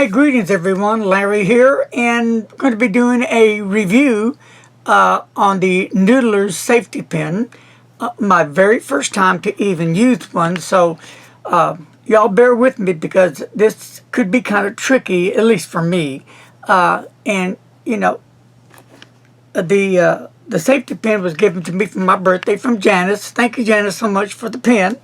Hey, greetings everyone, Larry here, and I'm going to be doing a review on the Noodlers Safety Pen. My very first time to even use one, so y'all bear with me because this could be kind of tricky, at least for me. And you know, the safety pen was given to me for my birthday from Janice. Thank you, Janice, so much for the pen.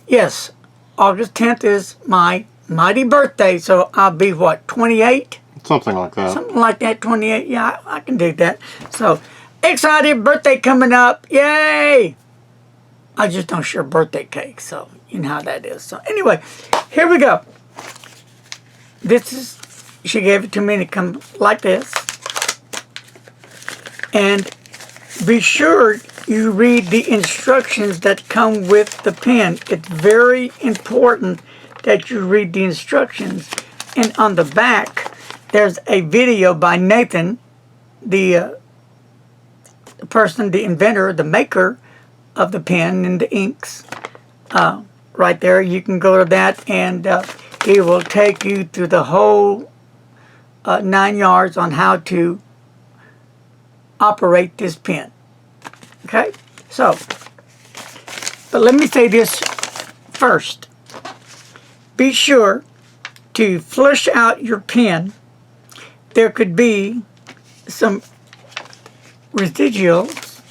Yes, August 10th is my mighty birthday, so I'll be, what, 28? Something like that. Something like that, 28. Yeah, I can do that. So, excited, birthday coming up. Yay! I just don't share birthday cake, so you know how that is. So, anyway, here we go. This is, she gave it to me, and it comes like this. And be sure you read the instructions that come with the pen. It's very important that you read the instructions. And on the back, there's a video by Nathan, the person, the inventor, the maker of the pen and the inks. Right there, you can go to that, and he will take you through the whole 9 yards on how to operate this pen. Okay, so, but let me say this first. Be sure to flush out your pen. There could be some residuals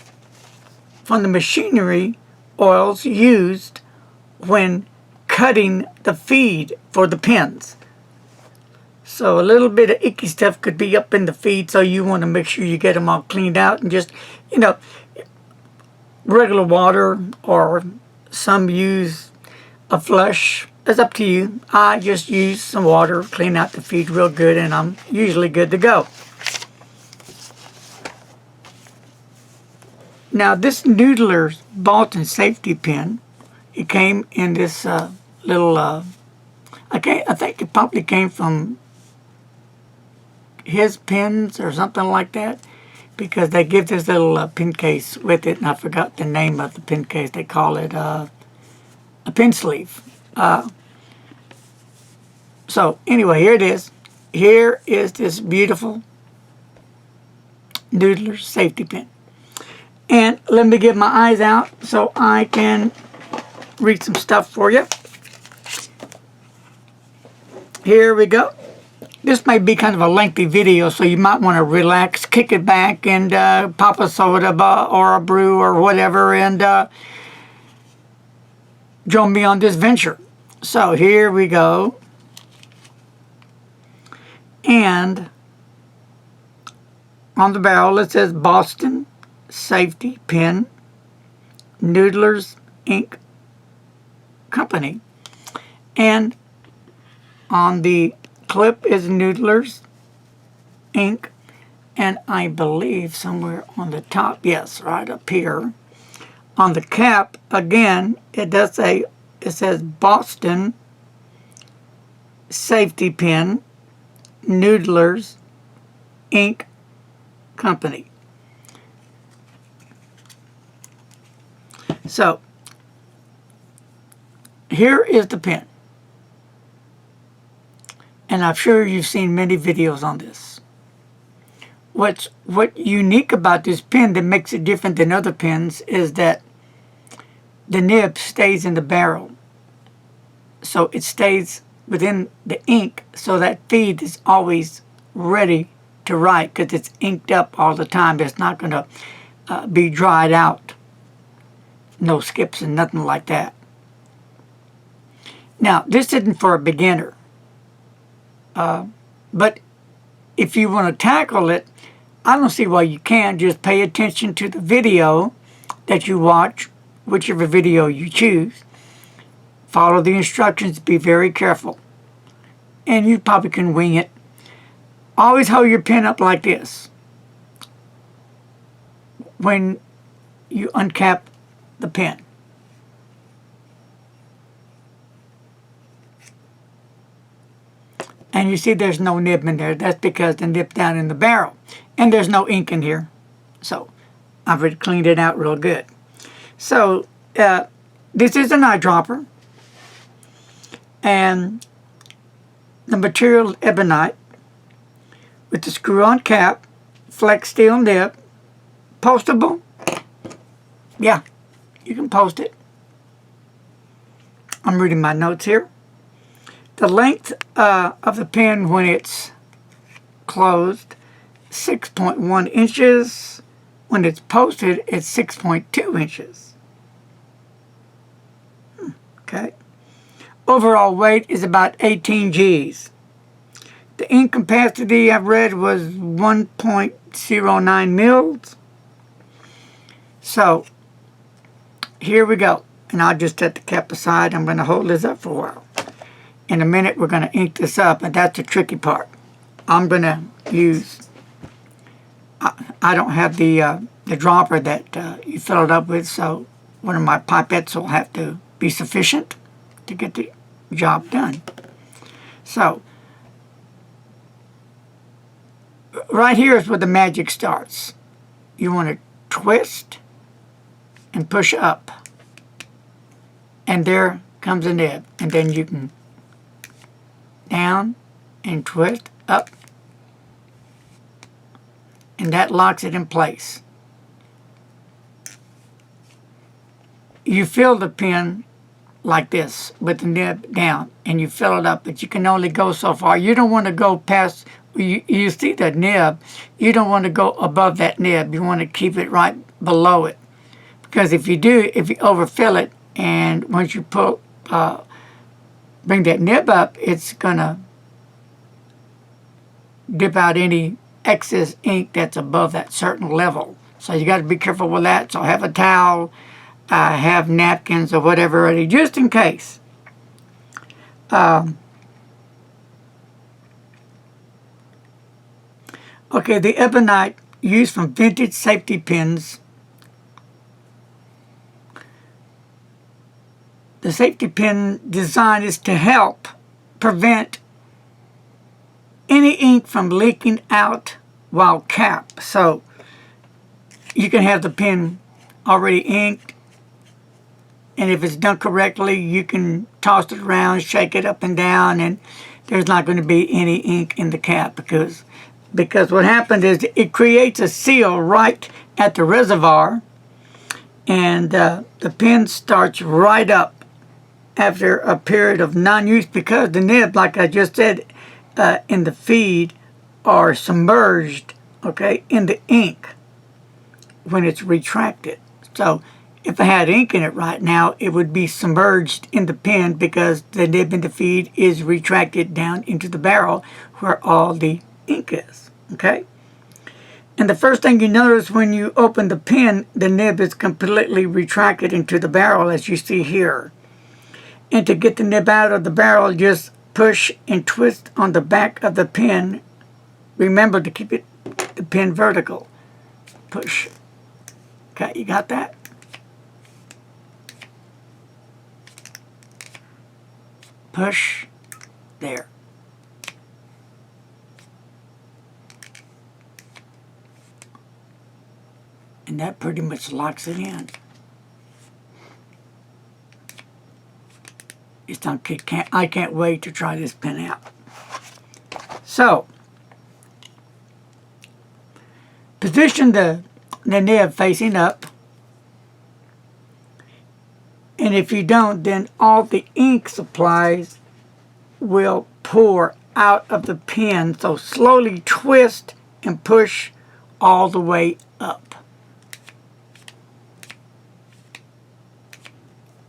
from the machinery oils used when cutting the feed for the pens. So a little bit of icky stuff could be up in the feed, so you want to make sure you get them all cleaned out, and just, you know, regular water, or some use a flush. It's up to you. I just use some water, clean out the feed real good, and I'm usually good to go. Now, this Noodlers Boston Safety Pen, it came in this little, I think it probably came from his pens or something like that, because they give this little pen case with it, and I forgot the name of the pen case. They call it a pen sleeve. So anyway, here it is. Here is this beautiful Noodlers Safety Pen. And let me get my eyes out so I can read some stuff for you. Here we go. This may be kind of a lengthy video, so you might want to relax, kick it back, and pop a soda or a brew or whatever, and join me on this venture. So here we go. And on the barrel it says Boston Safety Pen, Noodlers Inc. Company. And on the clip is Noodlers Inc. And I believe somewhere on the top, yes, right up here. On the cap, again, it does say, it says Boston Safety Pen, Noodlers Inc. Company. So, here is the pen. And I'm sure you've seen many videos on this. What's unique about this pen that makes it different than other pens is that the nib stays in the barrel. So it stays within the ink, so that feed is always ready to write because it's inked up all the time. It's not going to be dried out. No skips and nothing like that. Now, this isn't for a beginner. But if you want to tackle it, I don't see why you can't. Just pay attention to the video that you watch, whichever video you choose. Follow the instructions, be very careful. And you probably can wing it. Always hold your pen up like this when you uncap the pen. And you see there's no nib in there. That's because the nib's down in the barrel. And there's no ink in here. So I've already cleaned it out real good. So this is an eyedropper. And the material ebonite with the screw-on cap, flex steel nib, postable. Yeah, you can post it. I'm reading my notes here. The length of the pen when it's closed, 6.1 inches. When it's posted, it's 6.2 inches. Okay. Overall weight is about 18 G's. The ink capacity I've read was 1.09 mils. So, here we go. And I'll just set the cap aside. I'm going to hold this up for a while. In a minute, we're going to ink this up, and that's the tricky part. I'm going to use, I don't have the dropper that you fill it up with, so one of my pipettes will have to be sufficient to get the job done. So, right here is where the magic starts. You want to twist and push up. And there comes a nib. And then you can down and twist up. And that locks it in place. You fill the pen like this with the nib down and you fill it up, but you can only go so far. You don't want to go past, you see the nib, you don't want to go above that nib. You want to keep it right below it. Because if you do, if you overfill it, and once you pull, bring that nib up, it's going to dip out any excess ink that's above that certain level. So you got to be careful with that. So have a towel, have napkins or whatever ready, just in case. Okay, the ebonite used from vintage safety pens. The safety pen design is to help prevent any ink from leaking out while capped. So you can have the pen already inked, and if it's done correctly, you can toss it around, shake it up and down, and there's not going to be any ink in the cap because what happened is it creates a seal right at the reservoir, and the pen starts right up after a period of non-use because the nib, like I just said, in the feed are submerged, okay, in the ink when it's retracted. So if I had ink in it right now, it would be submerged in the pen because the nib in the feed is retracted down into the barrel where all the ink is, okay? And the first thing you notice when you open the pen, the nib is completely retracted into the barrel, as you see here. And to get the nib out of the barrel, just push and twist on the back of the pen. Remember to keep the pen vertical. Push. Okay, you got that? Push. There. And that pretty much locks it in. I can't wait to try this pen out. So, position the nib facing up. And if you don't, then all the ink supplies will pour out of the pen. So slowly twist and push all the way up.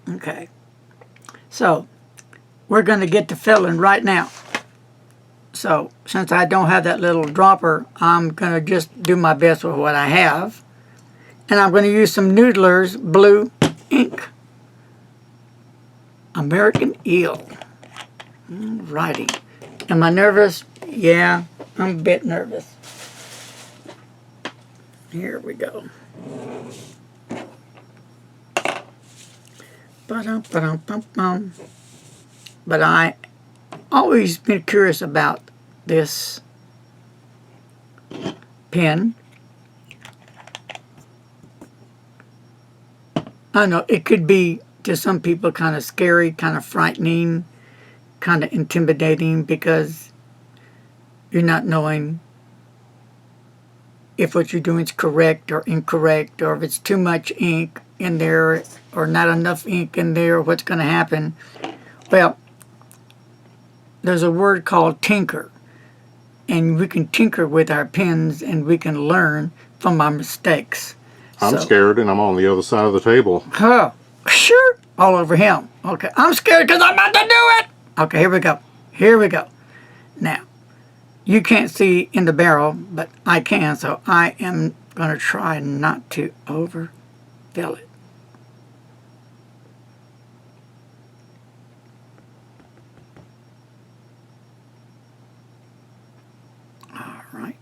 Okay. So, we're going to get to filling right now. So, since I don't have that little dropper, I'm going to just do my best with what I have. And I'm going to use some Noodlers blue ink. American Eel. Alrighty. Am I nervous? Yeah, I'm a bit nervous. Here we go. Ba-dum-ba-dum-bum-bum. But I always been curious about this pen. I know it could be to some people kind of scary, kind of frightening, kind of intimidating because you're not knowing if what you're doing is correct or incorrect, or if it's too much ink in there or not enough ink in there, what's going to happen. Well, there's a word called tinker, and we can tinker with our pens and we can learn from our mistakes. I'm scared and I'm on the other side of the table. Oh, sure, all over him. Okay, I'm scared because I'm about to do it. Okay, here we go. Here we go. Now, you can't see in the barrel, but I can, so I am going to try not to overfill it. All right.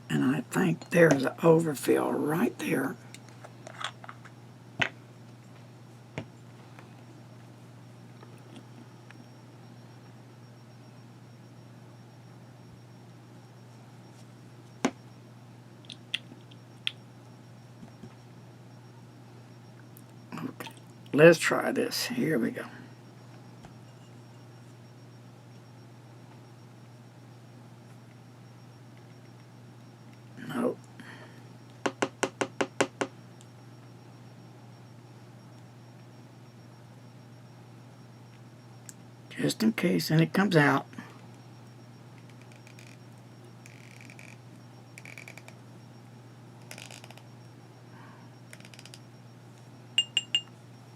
And I think there's an overfill right there. Okay, let's try this. Here we go. Nope. Just in case, and it comes out.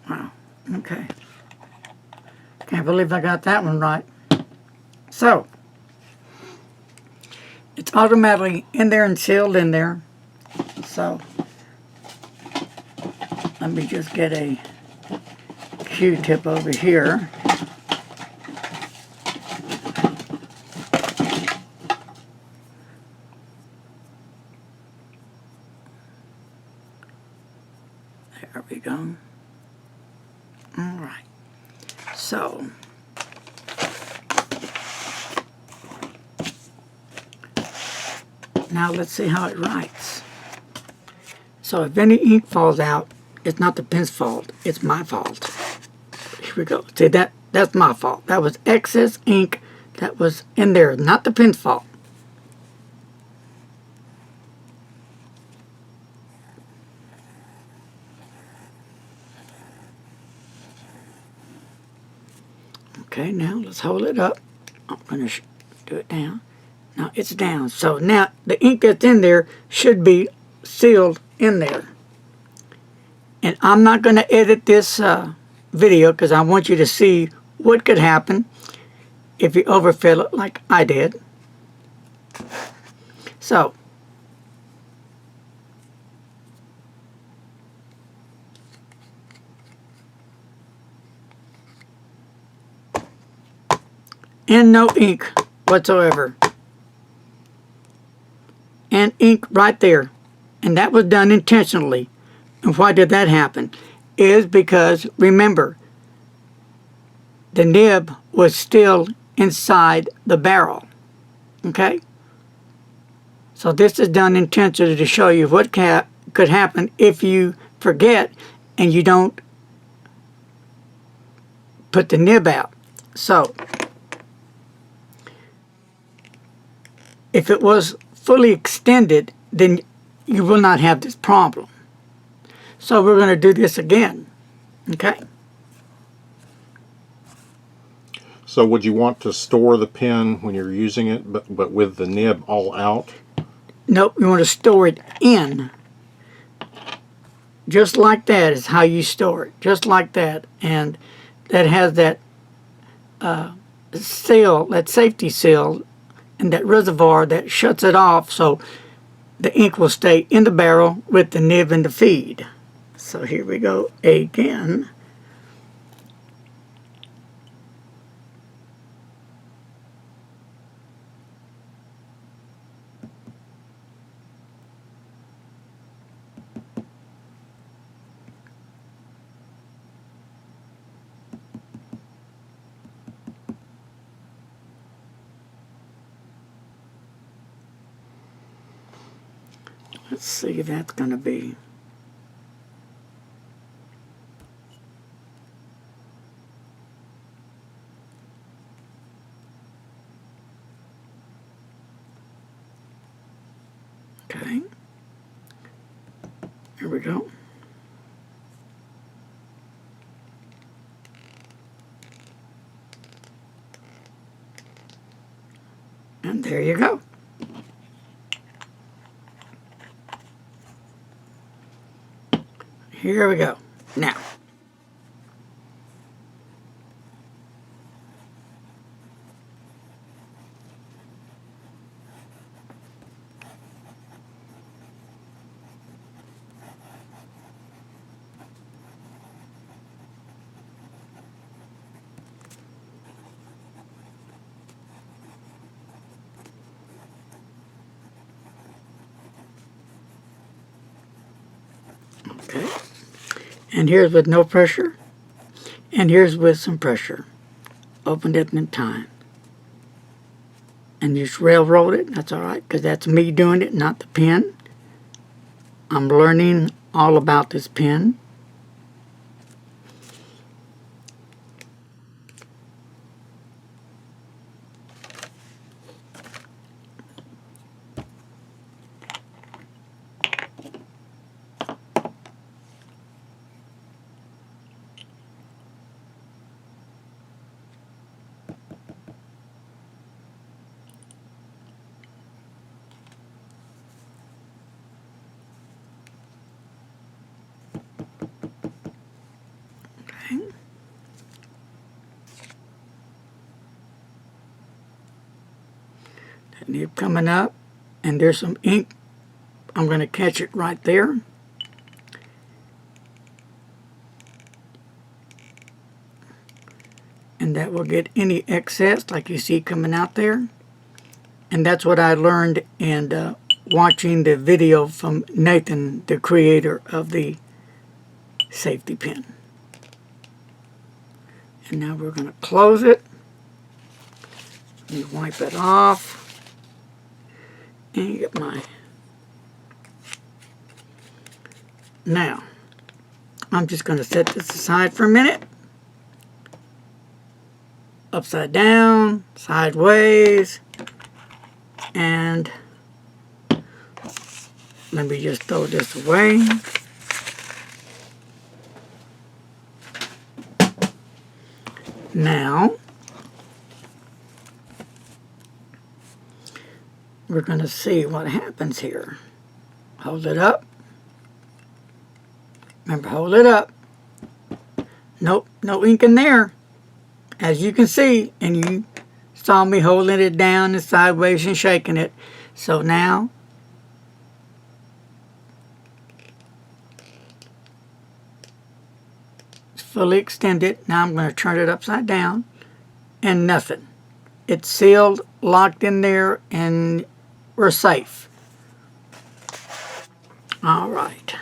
Wow, okay. Can't believe I got that one right. So, it's automatically in there and sealed in there. So, let me just get a Q-tip over here. There we go. All right. So, now let's see how it writes. So if any ink falls out, it's not the pen's fault, it's my fault. Here we go. See, that's my fault. That was excess ink that was in there, not the pen's fault. Okay, now let's hold it up. I'm going to do it down. Now it's down. So now the ink that's in there should be sealed in there. And I'm not going to edit this video because I want you to see what could happen if you overfill it like I did. So, and no ink whatsoever. And ink right there. And that was done intentionally. And why did that happen? Is because, remember, the nib was still inside the barrel. Okay? So this is done intentionally to show you what could happen if you forget and you don't put the nib out. So, if it was fully extended, then you will not have this problem. So we're going to do this again. Okay? So would you want to store the pen when you're using it, but with the nib all out? Nope, you want to store it in. Just like that is how you store it. Just like that. And that has that seal, that safety seal, and that reservoir that shuts it off so the ink will stay in the barrel with the nib and the feed. So here we go again. Let's see if that's going to be. Okay. Here we go. And there you go. Here we go. Now, okay. And here's with no pressure. And here's with some pressure. Opened it in time. And just railroad it. That's all right, because that's me doing it, not the pen. I'm learning all about this pen. Okay. That nib coming up, and there's some ink. I'm going to catch it right there. And that will get any excess like you see coming out there. And that's what I learned in watching the video from Nathan, the creator of the safety pin. And now we're going to close it. Let me wipe it off. And get my... Now, I'm just going to set this aside for a minute. Upside down, sideways, and let me just throw this away. Now, we're going to see what happens here. Hold it up. Remember, hold it up. Nope, no ink in there. As you can see, and you saw me holding it down and sideways and shaking it. So now, it's fully extended. Now I'm going to turn it upside down, and nothing. It's sealed, locked in there, and we're safe. All right.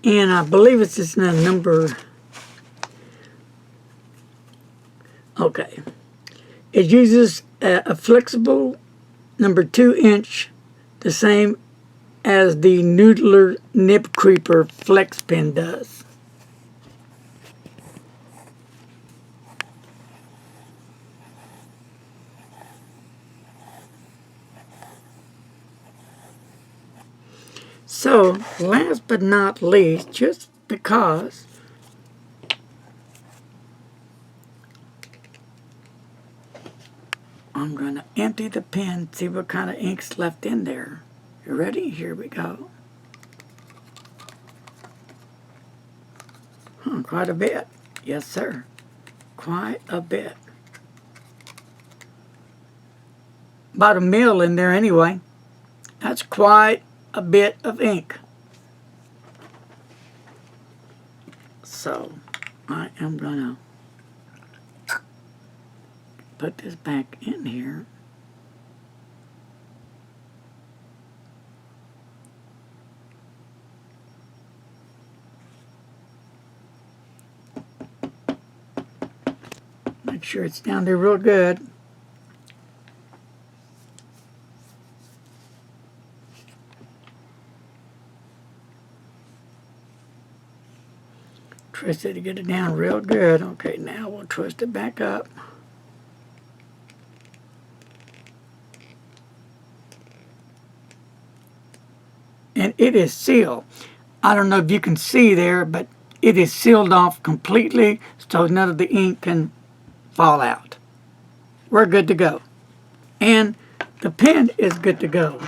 And I believe it's just a number. Okay. It uses a flexible number 2-inch, the same as the Noodler Nib Creeper Flex Pen does. So, last but not least, just because I'm going to empty the pen, see what kind of ink's left in there. You ready? Here we go. Quite a bit. Yes, sir. Quite a bit. About 1 mil in there anyway. That's quite a bit of ink. So, I am going to put this back in here. Make sure it's down there real good. Twist it to get it down real good. Okay, now we'll twist it back up. And it is sealed. I don't know if you can see there, but it is sealed off completely so none of the ink can fall out. We're good to go. And the pen is good to go.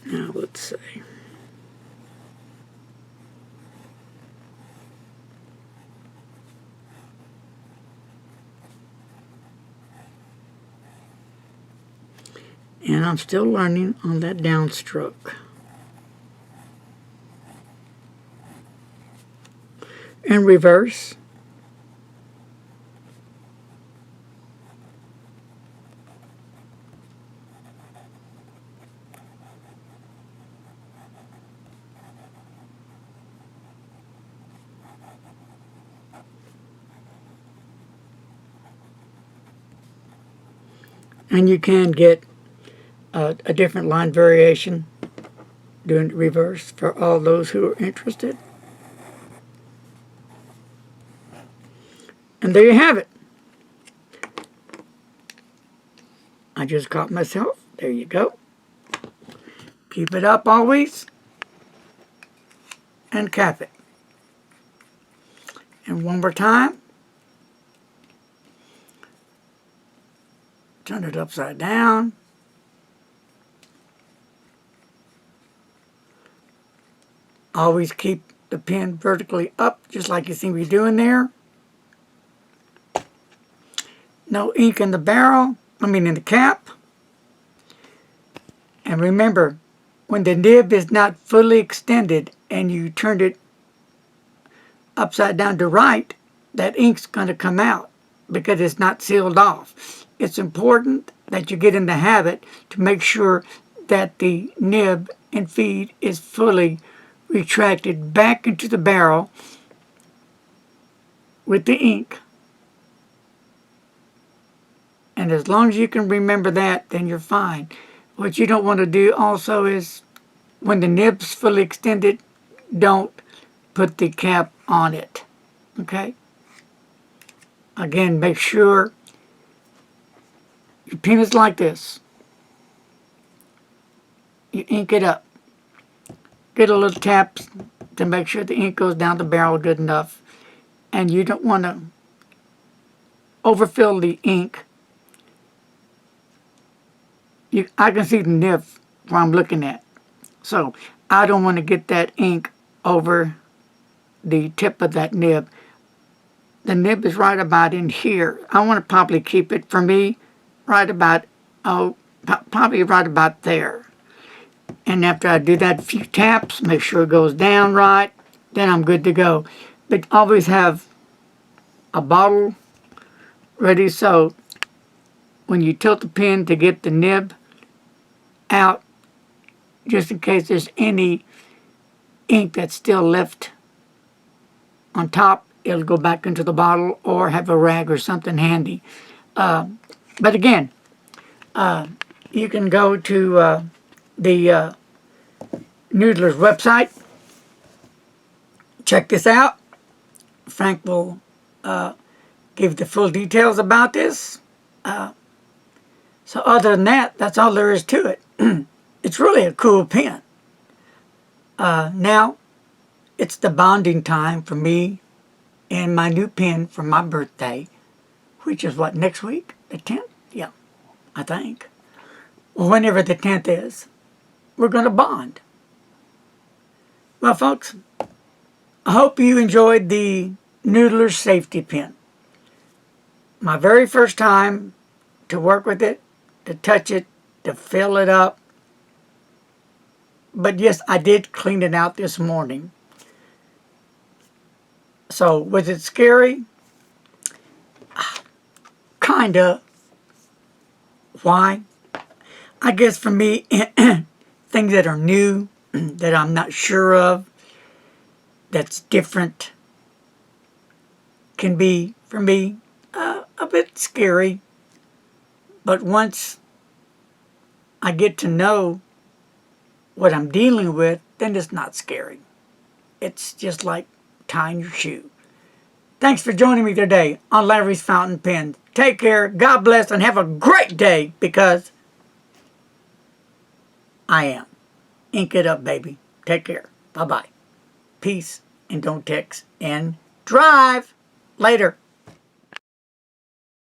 Now let's see. And I'm still learning on that downstroke. And reverse. And you can get a different line variation doing it reverse for all those who are interested. And there you have it. I just caught myself. There you go. Keep it up always. And cap it. And one more time. Turn it upside down. Always keep the pen vertically up, just like you see me doing there. No ink in the barrel, in the cap. And remember, when the nib is not fully extended and you turned it upside down to right, that ink's going to come out because it's not sealed off. It's important that you get in the habit to make sure that the nib and feed is fully retracted back into the barrel with the ink. And as long as you can remember that, then you're fine. What you don't want to do also is, when the nib's fully extended, don't put the cap on it. Okay? Again, make sure your pen is like this. You ink it up. Get a little tap to make sure the ink goes down the barrel good enough. And you don't want to overfill the ink. I can see the nib where I'm looking at. So I don't want to get that ink over the tip of that nib. The nib is right about in here. I want to probably keep it, for me, right about, probably right about there. And after I do that few taps, make sure it goes down right, then I'm good to go. But always have a bottle ready, so when you tilt the pen to get the nib out, just in case there's any ink that's still left on top, it'll go back into the bottle, or have a rag or something handy. But again, you can go to the Noodlers website. Check this out. Frank will give the full details about this. So other than that, that's all there is to it. It's really a cool pen. Now, it's the bonding time for me and my new pen for my birthday, which is what, next week? The 10th? Yeah, I think. Well, whenever the 10th is, we're going to bond. Well, folks, I hope you enjoyed the Noodlers Safety Pen. My very first time to work with it, to touch it, to fill it up. But yes, I did clean it out this morning. So, was it scary? Kinda. Why? I guess for me, things that are new, that I'm not sure of, that's different, can be, for me, a bit scary. But once I get to know what I'm dealing with, then it's not scary. It's just like tying your shoe. Thanks for joining me today on Larry's Fountain Pen. Take care, God bless, and have a great day, because I am. Ink it up, baby. Take care. Bye-bye. Peace, and don't text and drive. Later.